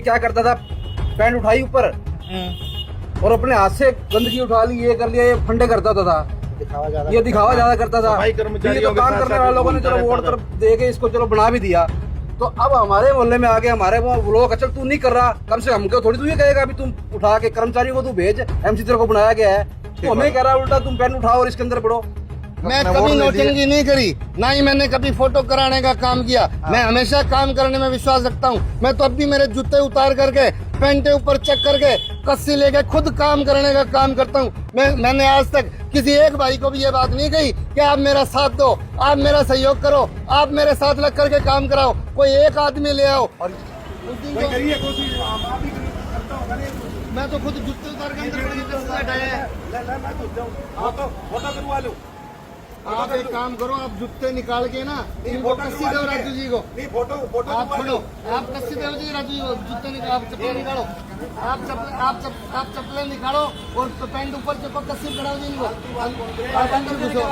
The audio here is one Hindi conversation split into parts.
क्या करता था, पैंट उठाई ऊपर और अपने हाथ से गंदगी उठा ली, ये कर लिया, ये फंडे करता था, ये दिखावा ज्यादा करता था। ये तो काम करने वाले लोगों ने चलो वोट कर दे के इसको चलो बना भी दिया, तो अब हमारे मोहल्ले में आके हमारे वो लोग चल तू नहीं कर रहा, कम से कम थोड़ी तू ये कहेगा अभी तुम उठा के कर्मचारियों को तू भेज, एमसी तेरे को बनाया गया है, तो हमें कह रहा है उल्टा तुम पेन उठाओ और इसके अंदर पढ़ो। मैं कभी नोटिंगी नहीं करी, ना ही मैंने कभी फोटो कराने का काम किया। मैं हमेशा काम करने में विश्वास रखता हूँ। मैं तो अब भी मेरे जूते उतार करके पैंटे ऊपर चेक करके कस्सी लेके खुद काम करने का काम करता हूँ। मैंने आज तक किसी एक भाई को भी ये बात नहीं कही कि आप मेरा साथ दो, आप मेरा सहयोग करो, आप मेरे साथ लग करके काम कराओ। कोई एक आदमी ले आओ और मैं तो खुद जूते उतार के अंदर। आप एक काम करो, आप जूते निकाल के ना इनको कस्सी दो राजू जी को। नहीं फोटो आप छोड़ो, आप कस्सी दो जी राजू जी को, जूते निकालो, आप चप्पल निकालो, आप चप्पलें निकालो और पैंट ऊपर चप्पल कस्सी पकड़ाओ जी इनको। आप अंदर घुसो।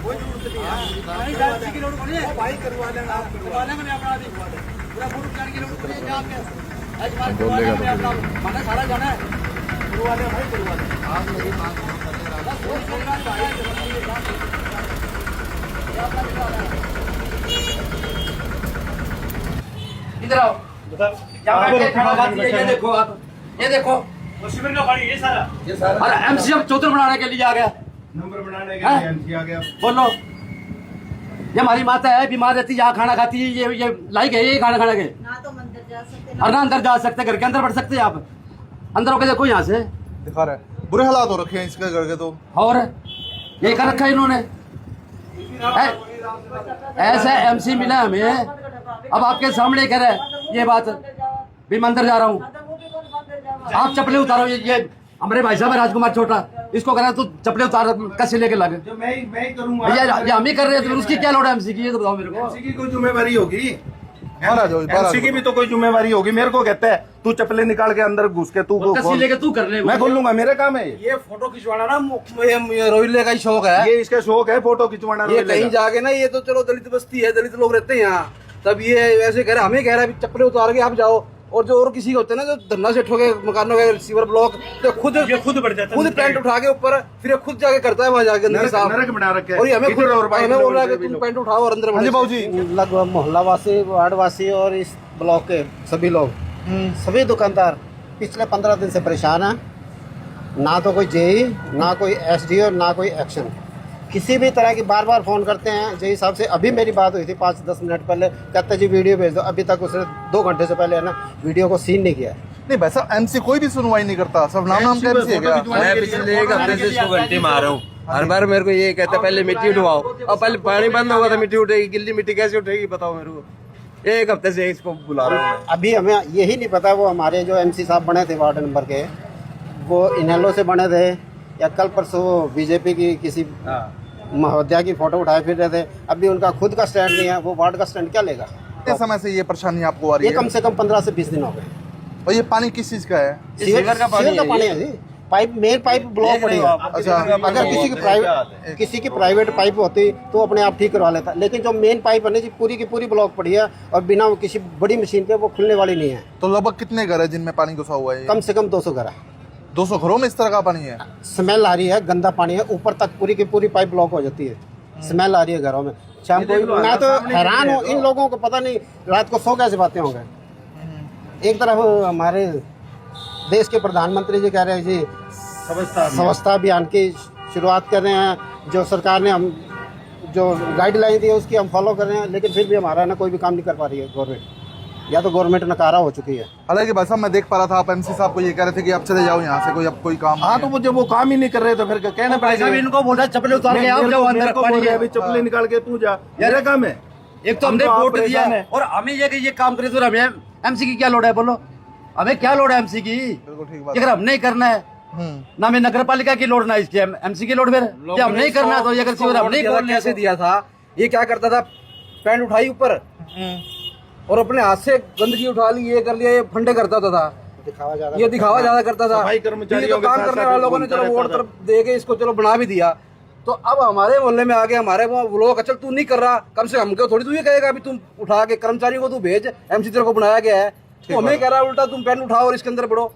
मेरी बात कोई जरूरत नहीं है, भाई करवा लेंगे, आप करवा लेंगे, मैं अपना पूरा फोटो खिंचाने की जरूरत नहीं है आपके माना सारा जाना है, करवा ले भाई करवा ले। आप मेरी बात इधर आओ, ये देखो आप, ये देखो शिविर का पानी ये सारा एमसी अब चौधर बनाने के लिए आ गया, नंबर बनाने के लिए एमसी आ गया। बोलो ये हमारी माता है, बीमार रहती है, यहाँ खाना खाती है, ये लाइक है ये खाना खाने के, ना तो मंदिर जा सकते और ना अंदर जा सकते, घर के अंदर बढ़ सकते हैं आप, अंदर होके देखो यहाँ से दिखा रहा है, बुरे हालात हो रखे हैं इसके घर के। तो और यही कर रखा है इन्होंने, ऐसा एमसी मिला हमें, अब आपके सामने कह रहे हैं ये बात, भी मैं अंदर जा रहा हूँ, आप चप्पलें उतारो, ये हमारे भाई साहब है राजकुमार छोटा, इसको कह रहा है तू चप्पलें उतार कैसे लेके लगे, जो मैं ही करूंगा भैया ये हम ही कर रहे हैं, तो उसकी क्या लोड़ है एमसी की, ये तो बताओ मेरे को। एमसी की कोई जिम्मेवारी होगी, बाहर एमसी की भी तो कोई जिम्मेवारी होगी। मेरे को कहते हैं तू चप्पलें निकाल के अंदर घुस के तू कैसे लेके तू कर ले, मैं खोल लूंगा, मेरा काम है ये फोटो खिंचवाना ना रोहिले का ही शौक है, ये इसका शौक है फोटो खिंचवाना। ये कहीं जाके ना, ये तो चलो दलित बस्ती है, दलित लोग रहते हैं यहाँ, तब ये ऐसे कह रहे हमें कह रहा है चप्पलें उतार के आप जाओ, और जो और किसी के होते हैं ना जो धरना सेठों के मकानों के रिसीवर ब्लॉक, तो खुद बढ़ जाता है, खुद पैंट उठा के ऊपर फिर खुद जाके करता है वहां जाके अंदर साहब, नरक बना रखे हैं। और ये हमें खुद और भाई हमें बोल रहा है कि तुम पैंट उठाओ और अंदर हाँ जी बाबू जी, लगभग मोहल्ला वासी, वार्ड वासी और इस ब्लॉक के सभी लोग, सभी दुकानदार पिछले 15 दिन से परेशान हैं। ना तो कोई जेई, ना कोई एसडीओ, ना कोई एक्शन, किसी भी तरह की। बार बार फ़ोन करते हैं जेई साहब से। अभी मेरी बात हुई थी 5-10 मिनट पहले, कहते जी वीडियो भेज दो, अभी तक उसने 2 घंटे से पहले है ना वीडियो को सीन नहीं किया है। नहीं भाई साहब एमसी कोई भी सुनवाई नहीं करता, सब नाम का एमसी है क्या? मैं पिछले 1 हफ्ते से इसको घंटे मार रहा हूँ, हर बार मेरे को ये कहता है पहले मिट्टी उठवाओ, और पहले पानी बंद होगा तो मिट्टी उठेगी, गिल्ली मिट्टी कैसे उठेगी बताओ मेरे को। 1 हफ्ते से इसको बुला रहा हूँ। अभी हमें यही नहीं पता वो हमारे जो एमसी साहब बने थे वार्ड नंबर के, वो इनेलो से बने थे या कल परसों बीजेपी की किसी महोदया की फोटो उठाए फिर रहे थे। अभी उनका खुद का स्टैंड नहीं है, वो वार्ड का स्टैंड क्या लेगा? कितने समय से ये परेशानी आपको आ रही ये है? कम से कम 15 से 20 दिन हो गए। और ये पानी किस चीज का है? सीवर का पानी है जी, पाइप, मेन पाइप ब्लॉक पड़ी है। अच्छा, अगर किसी की प्राइवेट पाइप होती तो अपने आप ठीक करवा लेता, लेकिन जो मेन पाइप है ना जी पूरी की पूरी ब्लॉक पड़ी है, और बिना किसी बड़ी मशीन के वो खुलने वाली नहीं है। तो लगभग कितने घर है जिनमें पानी घुसा हुआ है? कम से कम 200 घर है। 200 घरों में इस तरह का पानी है? स्मेल आ रही है, गंदा पानी है, ऊपर तक पूरी की पूरी पाइप ब्लॉक हो जाती है, स्मेल आ रही है घरों में। शाम को मैं तो हैरान हूँ, इन लोगों को पता नहीं रात को सो कैसे बातें होंगे। एक तरफ हमारे देश के प्रधानमंत्री जी कह रहे हैं जी स्वच्छता अभियान की शुरुआत कर रहे हैं, जो सरकार ने हम जो गाइडलाइन दी है उसकी हम फॉलो कर रहे हैं, लेकिन फिर भी हमारा ना कोई भी काम नहीं कर पा रही है गवर्नमेंट, या तो गवर्नमेंट नकारा हो चुकी है। हालांकि भाई साहब मैं देख पा रहा था आप एमसी साहब को ये कह रहे थे कि आप चले जाओ यहाँ से, कोई अब कोई काम। हाँ तो वो जब वो काम ही नहीं कर रहे तो फिर कहना पड़ेगा, इनको बोल रहा चप्पलें उतार के आप जाओ अंदर, अभी चप्पलें निकाल के तू जा, मेरा काम है। एक तो हमने वोट दिया है और हमें ये काम करे तो हमें एमसी की क्या लोड़ है, बोलो हमें क्या लोड़ है एमसी की? बिल्कुल ठीक बात। अगर हम नहीं करना है ना हमें नगर पालिका की लोड़, ना इसकी एमसी की लोड़, फिर हम नहीं करना तो अगर शिविर हम नहीं खोलने कैसे दिया था। ये क्या करता था, पैंट उठाई ऊपर और अपने हाथ से गंदगी उठा ली, ये कर लिया, ये फंडे करता था, ये दिखावा ज्यादा करता था। सफाई कर्मचारियों तो काम करने वाले लोगों ने चलो वोट दे के इसको चलो बना भी दिया। तो अब हमारे मोहल्ले में आके हमारे वो लोग चल तू नहीं कर रहा, कम से कम थोड़ी तू ये कहेगा अभी तुम उठा के कर्मचारियों को तू भेज, एमसी तेरे को बनाया गया है, तो हमें कह रहा है उल्टा तुम पेन उठाओ और इसके अंदर पड़ो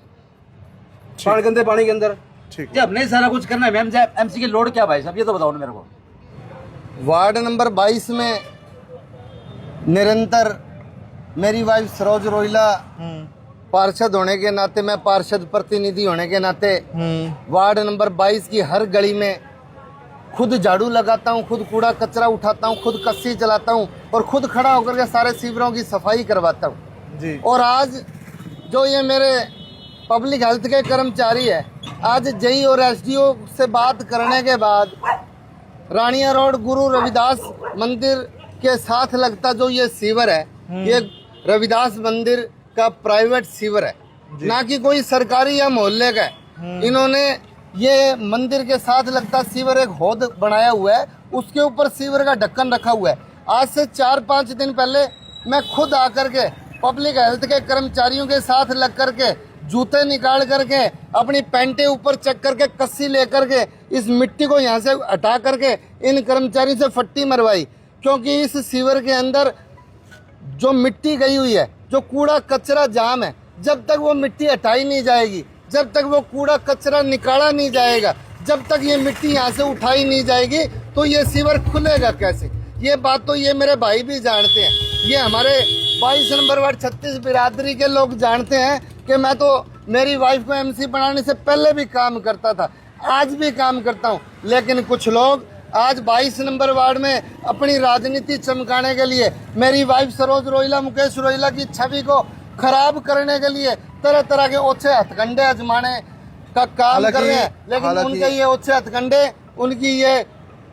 गंदे पानी के अंदर। ठीक जब नहीं सारा कुछ करना है एमसी की लोड क्या भाई साहब, ये तो बताओ ना मेरे को। वार्ड नंबर 22 में निरंतर मेरी वाइफ सरोज रोहिला पार्षद होने के नाते, मैं पार्षद प्रतिनिधि होने के नाते वार्ड नंबर 22 की हर गली में खुद झाड़ू लगाता हूँ, खुद कूड़ा कचरा उठाता हूँ, खुद कस्सी चलाता हूँ और खुद खड़ा होकर के सारे सीवरों की सफाई करवाता हूँ जी। और आज जो ये मेरे पब्लिक हेल्थ के कर्मचारी है, आज जेई और एसडीओ से बात करने के बाद रानिया रोड गुरु रविदास मंदिर के साथ लगता जो ये सीवर है, ये रविदास मंदिर का प्राइवेट सीवर है, ना कि कोई सरकारी या मोहल्ले का है। इन्होंने ये मंदिर के साथ लगता सीवर एक हौद बनाया हुआ है, उसके ऊपर सीवर का ढक्कन रखा हुआ है। आज से 4-5 दिन पहले मैं खुद आकर के पब्लिक हेल्थ के कर्मचारियों के साथ लग करके जूते निकाल करके अपनी पैंटे ऊपर चक करके कस्सी लेकर के इस मिट्टी को यहाँ से हटा करके इन कर्मचारियों से फट्टी मरवाई, क्योंकि इस सीवर के अंदर जो मिट्टी गई हुई है, जो कूड़ा कचरा जाम है, जब तक वो मिट्टी हटाई नहीं जाएगी, जब तक वो कूड़ा कचरा निकाला नहीं जाएगा, जब तक ये मिट्टी यहाँ से उठाई नहीं जाएगी, तो ये सीवर खुलेगा कैसे। ये बात तो ये मेरे भाई भी जानते हैं, ये हमारे 22 नंबर वार्ड 36 बिरादरी के लोग जानते हैं कि मैं तो मेरी वाइफ को एमसी बनाने से पहले भी काम करता था, आज भी काम करता हूँ। लेकिन कुछ लोग आज 22 नंबर वार्ड में अपनी राजनीति चमकाने के लिए मेरी वाइफ सरोज रोहिला, मुकेश रोहिला की छवि को खराब करने के लिए तरह तरह के ओछे हथकंडे आजमाने का काम कर रहे हैं। लेकिन उनके ये ओछे हथकंडे, उनकी ये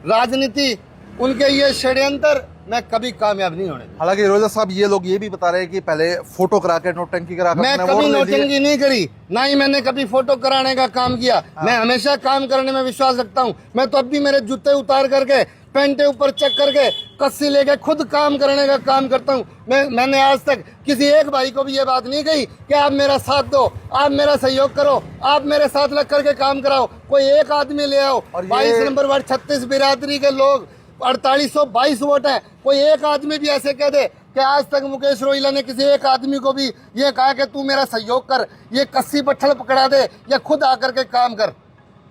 राजनीति, उनके ये षड्यंत्र मैं कभी कामयाब नहीं होने। हालांकि रोजा साहब ये लोग ये भी बता रहे हैं कि पहले फोटो करा के नोटंकी करा के मैं कभी नोटंकी नहीं करी, ना ही मैंने कभी फोटो कराने का काम किया। मैं हमेशा काम करने में विश्वास रखता हूँ। मैं तो अब भी मेरे जूते उतार करके पैंटे ऊपर चक करके कस्सी लेके खुद काम करने का काम करता हूँ। मैंने आज तक किसी एक भाई को भी ये बात नहीं कही कि आप मेरा साथ दो, आप मेरा सहयोग करो, आप मेरे साथ लग करके काम कराओ। कोई एक आदमी ले आओ। 22 नंबर वार्ड 36 बिरादरी के लोग 4822 वोट है, कोई एक आदमी भी ऐसे कह दे कि आज तक मुकेश रोहिला ने किसी एक आदमी को भी ये कहा कि तू मेरा सहयोग कर, ये कस्सी पट्ठल पकड़ा दे या खुद आकर के काम कर।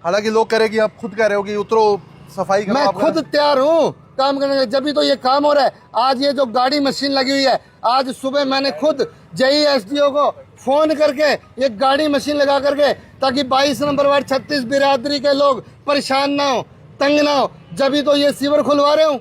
हालांकि लोग कह रहे कि आप खुद कह रहे हो कि उतरो सफाई करो। मैं खुद तैयार हूँ काम करने का, जब भी तो ये काम हो रहा है। आज ये जो गाड़ी मशीन लगी हुई है, आज सुबह मैंने खुद जेई एसडीओ को फोन करके ये गाड़ी मशीन लगा करके, ताकि 22 नंबर वार्ड 36 बिरादरी के लोग परेशान ना हो, तंग ना हो, जब भी तो ये सीवर खुलवा रहे हूँ।